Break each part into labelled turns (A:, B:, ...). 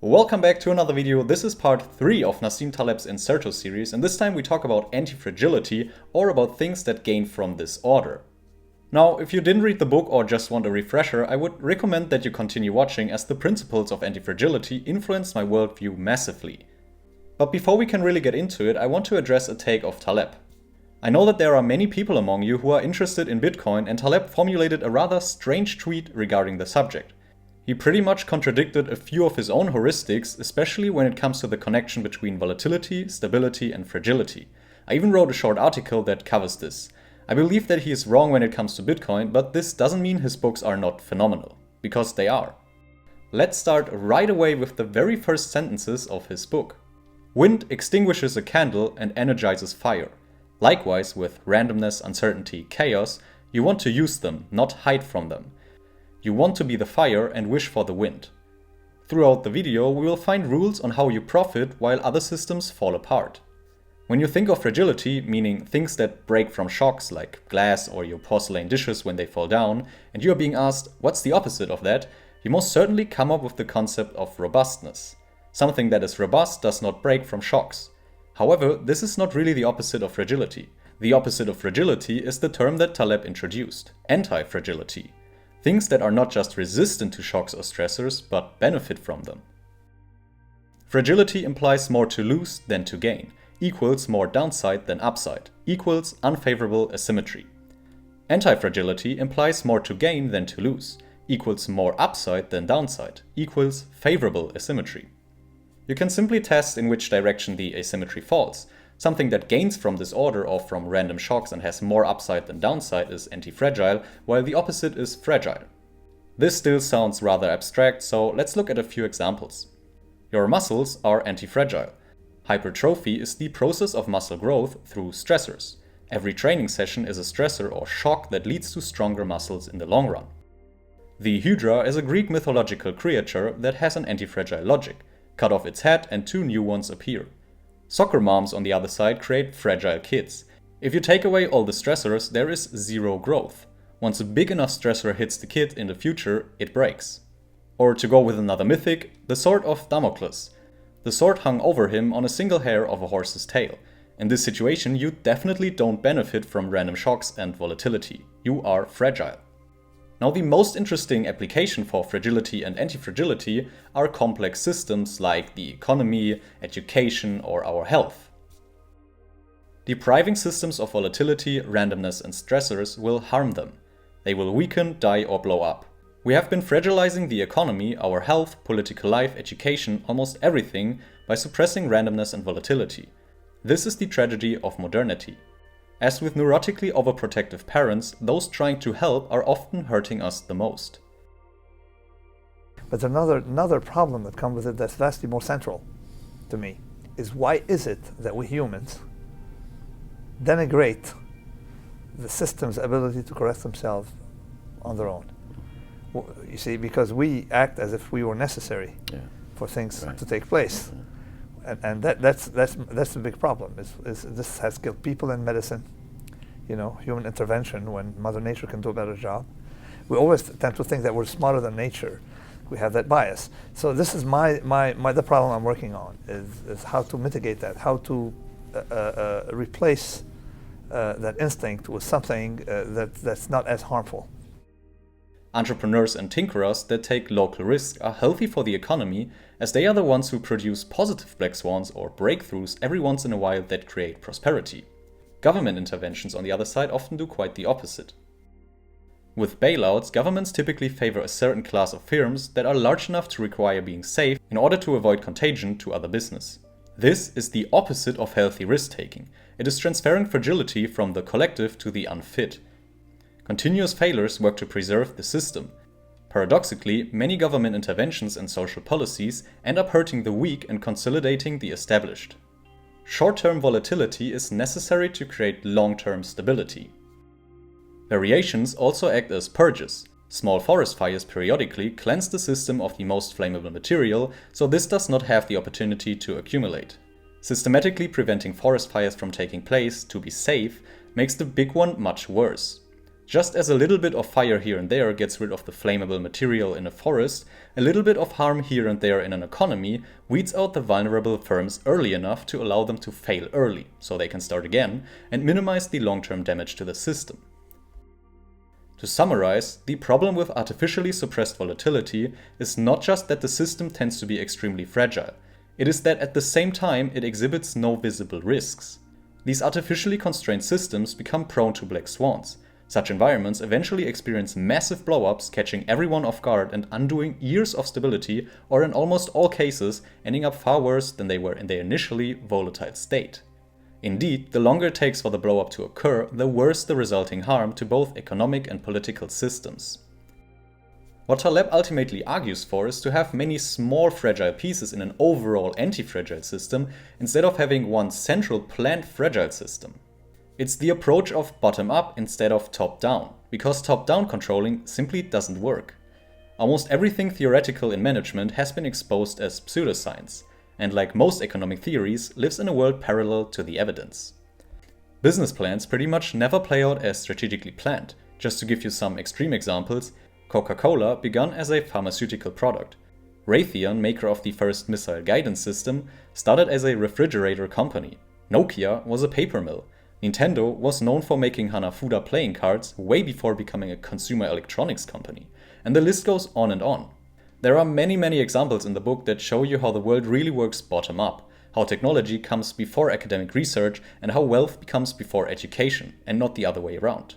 A: Welcome back to another video. This is part 3 of Nassim Taleb's Incerto series, and this time we talk about antifragility, or about things that gain from disorder. Now, if you didn't read the book or just want a refresher, I would recommend that you continue watching, as the principles of antifragility influenced my worldview massively. But before we can really get into it, I want to address a take of Taleb. I know that there are many people among you who are interested in Bitcoin, and Taleb formulated a rather strange tweet regarding the subject. He pretty much contradicted a few of his own heuristics, especially when it comes to the connection between volatility, stability, and fragility. I even wrote a short article that covers this. I believe that he is wrong when it comes to Bitcoin, but this doesn't mean his books are not phenomenal, because they are. Let's start right away with the very first sentences of his book. Wind extinguishes a candle and energizes fire. Likewise, with randomness, uncertainty, chaos, you want to use them, not hide from them. You want to be the fire and wish for the wind. Throughout the video, we will find rules on how you profit while other systems fall apart. When you think of fragility, meaning things that break from shocks like glass or your porcelain dishes when they fall down, and you are being asked, what's the opposite of that, you most certainly come up with the concept of robustness. Something that is robust does not break from shocks. However, this is not really the opposite of fragility. The opposite of fragility is the term that Taleb introduced, anti-fragility. Things that are not just resistant to shocks or stressors, but benefit from them. Fragility implies more to lose than to gain, equals more downside than upside, equals unfavorable asymmetry. Anti-fragility implies more to gain than to lose, equals more upside than downside, equals favorable asymmetry. You can simply test in which direction the asymmetry falls. Something that gains from disorder or from random shocks and has more upside than downside is antifragile, while the opposite is fragile. This still sounds rather abstract, so let's look at a few examples. Your muscles are antifragile. Hypertrophy is the process of muscle growth through stressors. Every training session is a stressor or shock that leads to stronger muscles in the long run. The Hydra is a Greek mythological creature that has an antifragile logic. Cut off its head and two new ones appear. Soccer moms, on the other side, create fragile kids. If you take away all the stressors, there is zero growth. Once a big enough stressor hits the kid in the future, it breaks. Or to go with another mythic, the sword of Damocles. The sword hung over him on a single hair of a horse's tail. In this situation, you definitely don't benefit from random shocks and volatility. You are fragile. Now, the most interesting application for fragility and antifragility are complex systems like the economy, education, or our health. Depriving systems of volatility, randomness, and stressors will harm them. They will weaken, die, or blow up. We have been fragilizing the economy, our health, political life, education, almost everything by suppressing randomness and volatility. This is the tragedy of modernity. As with neurotically overprotective parents, those trying to help are often hurting us the most.
B: But another problem that comes with it that's vastly more central to me is, why is it that we humans denigrate the system's ability to correct themselves on their own? Well, you see, because we act as if we were necessary for things to take place. And that's the big problem. This has killed people in medicine, human intervention when Mother Nature can do a better job. We always tend to think that we're smarter than nature. We have that bias. So this is the problem I'm working on, is how to mitigate that, how to replace that instinct with something that's not as harmful.
A: Entrepreneurs and tinkerers that take local risks are healthy for the economy, as they are the ones who produce positive black swans or breakthroughs every once in a while that create prosperity. Government interventions, on the other side, often do quite the opposite. With bailouts, governments typically favor a certain class of firms that are large enough to require being safe in order to avoid contagion to other business. This is the opposite of healthy risk-taking. It is transferring fragility from the collective to the unfit. Continuous failures work to preserve the system. Paradoxically, many government interventions and social policies end up hurting the weak and consolidating the established. Short-term volatility is necessary to create long-term stability. Variations also act as purges. Small forest fires periodically cleanse the system of the most flammable material, so this does not have the opportunity to accumulate. Systematically preventing forest fires from taking place to be safe makes the big one much worse. Just as a little bit of fire here and there gets rid of the flammable material in a forest, a little bit of harm here and there in an economy weeds out the vulnerable firms early enough to allow them to fail early, so they can start again, and minimize the long-term damage to the system. To summarize, the problem with artificially suppressed volatility is not just that the system tends to be extremely fragile, it is that at the same time it exhibits no visible risks. These artificially constrained systems become prone to black swans. Such environments eventually experience massive blow-ups, catching everyone off guard and undoing years of stability, or in almost all cases, ending up far worse than they were in their initially volatile state. Indeed, the longer it takes for the blow-up to occur, the worse the resulting harm to both economic and political systems. What Taleb ultimately argues for is to have many small fragile pieces in an overall anti-fragile system instead of having one central planned fragile system. It's the approach of bottom-up instead of top-down, because top-down controlling simply doesn't work. Almost everything theoretical in management has been exposed as pseudoscience, and like most economic theories, lives in a world parallel to the evidence. Business plans pretty much never play out as strategically planned. Just to give you some extreme examples, Coca-Cola began as a pharmaceutical product. Raytheon, maker of the first missile guidance system, started as a refrigerator company. Nokia was a paper mill. Nintendo was known for making Hanafuda playing cards way before becoming a consumer electronics company, and the list goes on and on. There are many examples in the book that show you how the world really works bottom up, how technology comes before academic research, and how wealth becomes before education, and not the other way around.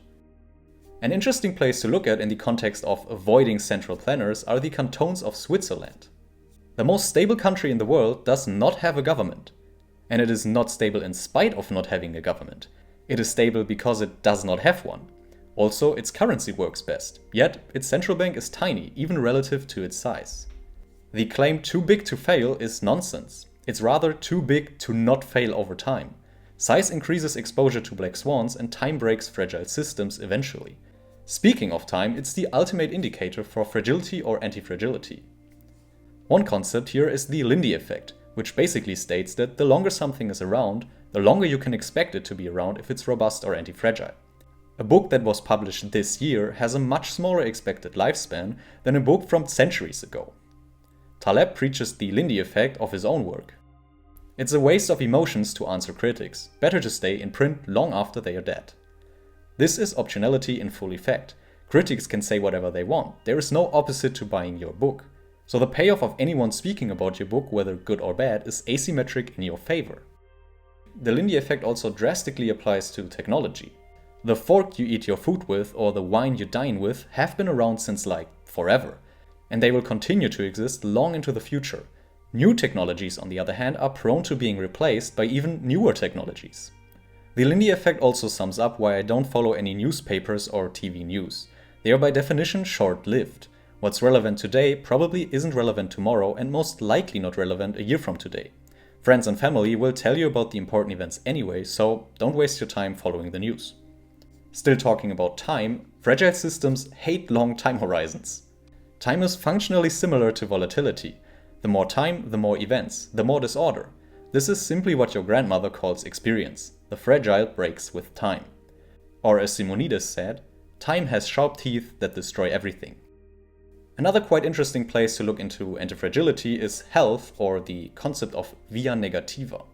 A: An interesting place to look at in the context of avoiding central planners are the cantons of Switzerland. The most stable country in the world does not have a government. And it is not stable in spite of not having a government. It is stable because it does not have one. Also, its currency works best, yet its central bank is tiny, even relative to its size. The claim too big to fail is nonsense. It's rather too big to not fail over time. Size increases exposure to black swans and time breaks fragile systems eventually. Speaking of time, it's the ultimate indicator for fragility or anti-fragility. One concept here is the Lindy effect, which basically states that the longer something is around, the longer you can expect it to be around if it's robust or anti-fragile. A book that was published this year has a much smaller expected lifespan than a book from centuries ago. Taleb preaches the Lindy effect of his own work. It's a waste of emotions to answer critics, better to stay in print long after they are dead. This is optionality in full effect. Critics can say whatever they want, there is no opposite to buying your book. So the payoff of anyone speaking about your book, whether good or bad, is asymmetric in your favor. The Lindy effect also drastically applies to technology. The fork you eat your food with or the wine you dine with have been around since forever, and they will continue to exist long into the future. New technologies, on the other hand, are prone to being replaced by even newer technologies. The Lindy effect also sums up why I don't follow any newspapers or TV news. They are by definition short-lived. What's relevant today probably isn't relevant tomorrow and most likely not relevant a year from today. Friends and family will tell you about the important events anyway, so don't waste your time following the news. Still talking about time, fragile systems hate long time horizons. Time is functionally similar to volatility. The more time, the more events, the more disorder. This is simply what your grandmother calls experience. The fragile breaks with time. Or as Simonides said, time has sharp teeth that destroy everything. Another quite interesting place to look into antifragility is health, or the concept of via negativa.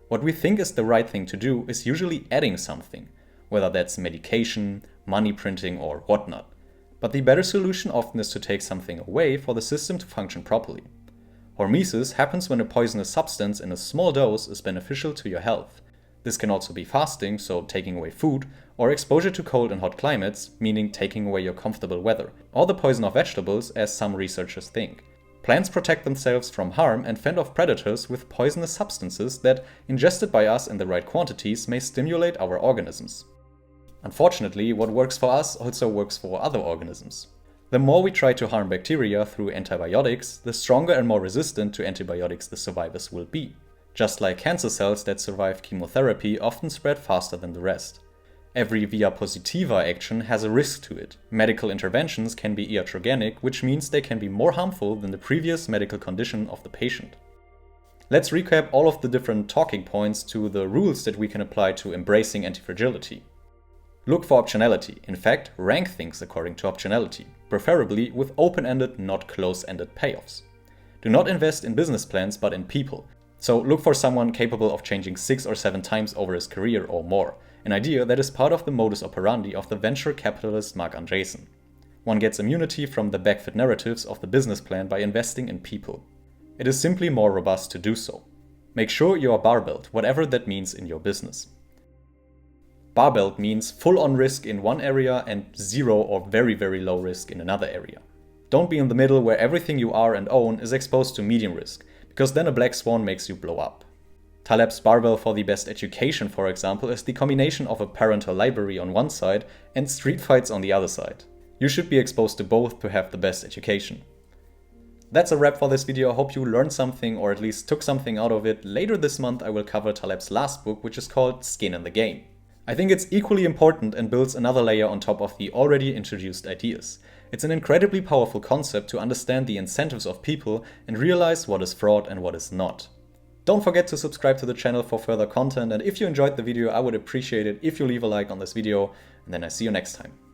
A: What we think is the right thing to do is usually adding something, whether that's medication, money printing, or whatnot. But the better solution often is to take something away for the system to function properly. Hormesis happens when a poisonous substance in a small dose is beneficial to your health. This can also be fasting, so taking away food, or exposure to cold and hot climates, meaning taking away your comfortable weather, or the poison of vegetables, as some researchers think. Plants protect themselves from harm and fend off predators with poisonous substances that, ingested by us in the right quantities, may stimulate our organisms. Unfortunately, what works for us also works for other organisms. The more we try to harm bacteria through antibiotics, the stronger and more resistant to antibiotics the survivors will be. Just like cancer cells that survive chemotherapy often spread faster than the rest. Every via positiva action has a risk to it. Medical interventions can be iatrogenic, which means they can be more harmful than the previous medical condition of the patient. Let's recap all of the different talking points to the rules that we can apply to embracing antifragility. Look for optionality. In fact, rank things according to optionality, preferably with open-ended, not close-ended payoffs. Do not invest in business plans, but in people. So look for someone capable of changing 6 or 7 times over his career or more, an idea that is part of the modus operandi of the venture capitalist Marc Andreessen. One gets immunity from the backfit narratives of the business plan by investing in people. It is simply more robust to do so. Make sure you are barbelled, whatever that means in your business. Barbelled means full-on risk in one area and zero or very, very low risk in another area. Don't be in the middle where everything you are and own is exposed to medium risk, because then a black swan makes you blow up. Taleb's barbell for the best education, for example, is the combination of a parental library on one side and street fights on the other side. You should be exposed to both to have the best education. That's a wrap for this video. I hope you learned something or at least took something out of it. Later this month I will cover Taleb's last book, which is called Skin in the Game. I think it's equally important and builds another layer on top of the already introduced ideas. It's an incredibly powerful concept to understand the incentives of people and realize what is fraud and what is not. Don't forget to subscribe to the channel for further content, and if you enjoyed the video I would appreciate it if you leave a like on this video, and then I see you next time.